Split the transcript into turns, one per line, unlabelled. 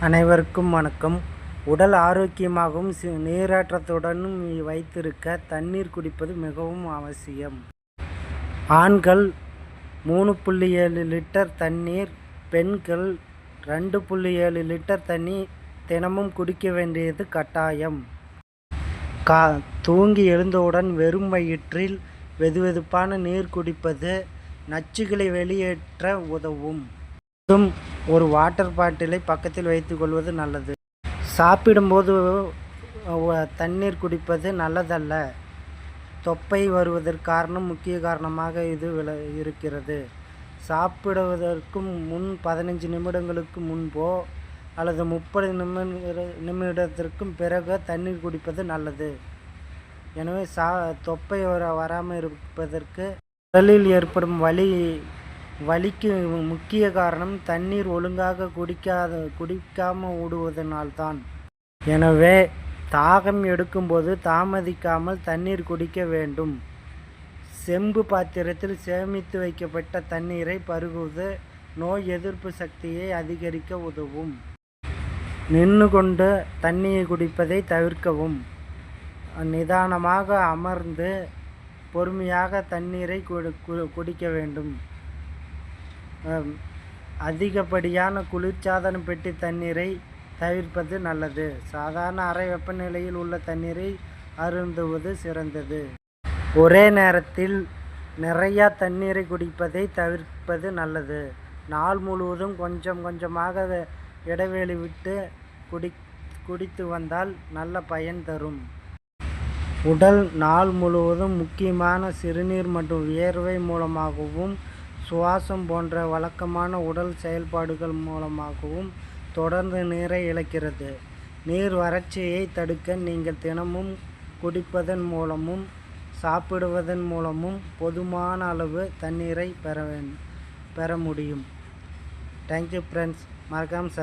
அனைவருக்கும் வணக்கம். உடல் ஆரோக்கியமாகவும் நீராற்றத்துடனும் வைத்திருக்க தண்ணீர் குடிப்பது மிகவும் அவசியம். ஆண்கள் 3.7 லிட்டர் தண்ணீர், பெண்கள் 2.7 லிட்டர் தண்ணீர் தினமும் குடிக்க வேண்டியது கட்டாயம். தூங்கி எழுந்தவுடன் வெறும் வயிற்றில் வெதுவெதுப்பான நீர் குடிப்பது நச்சுகளை வெளியேற்ற உதவும். ஒரு வாட்டர் பாட்டிலை பக்கத்தில் வைத்துக் கொள்வது நல்லது. சாப்பிடும்போது தண்ணீர் குடிப்பது நல்லதல்ல. தொப்பை வருவதற்கு முக்கிய காரணமாக இது இருக்கிறது. சாப்பிடுவதற்கு முன் 15 நிமிடங்களுக்கு முன்போ அல்லது 30 நிமிடத்திற்கும் பிறகு தண்ணீர் குடிப்பது நல்லது. எனவே தொப்பை வராமல் இருப்பதற்கு உடலில் ஏற்படும் வலிக்கு முக்கிய காரணம் தண்ணீர் ஒழுங்காக குடிக்காமல் விடுவதனால்தான். எனவே தாகம் எடுக்கும்போது தாமதிக்காமல் தண்ணீர் குடிக்க வேண்டும். செம்பு பாத்திரத்தில் சேமித்து வைக்கப்பட்ட தண்ணீரை பருகுவது நோய் எதிர்ப்பு சக்தியை அதிகரிக்க உதவும். நின்று கொண்டு தண்ணீர் குடிப்பதை தவிர்க்கவும். நிதானமாக அமர்ந்து பொறுமையாக தண்ணீரை குடிக்க வேண்டும். அதிகப்படியான குளிர்சாதன பெட்டி தண்ணீரை தவிர்ப்பது நல்லது. சாதாரண அறை வெப்பநிலையில் உள்ள தண்ணீரை அருந்துவது சிறந்தது. ஒரே நேரத்தில் நிறைய தண்ணீரை குடிப்பதை தவிர்ப்பது நல்லது. நாள் முழுவதும் கொஞ்சம் கொஞ்சமாக இடைவெளி விட்டு குடித்து வந்தால் நல்ல பயன் தரும். உடல் நாள் முழுவதும் முக்கியமான சிறுநீர் மற்றும் வியர்வை மூலமாகவும் சுவாசம் போன்ற வழக்கமான உடல் செயல்பாடுகள் மூலமாகவும் தொடர்ந்து நீரை இழக்கிறது. நீர் வறட்சியை தடுக்க நீங்கள் தினமும் குடிப்பதன் மூலமும் சாப்பிடுவதன் மூலமும் போதுமான அளவு தண்ணீரை பெற முடியும். Thank you friends. மறக்காமல்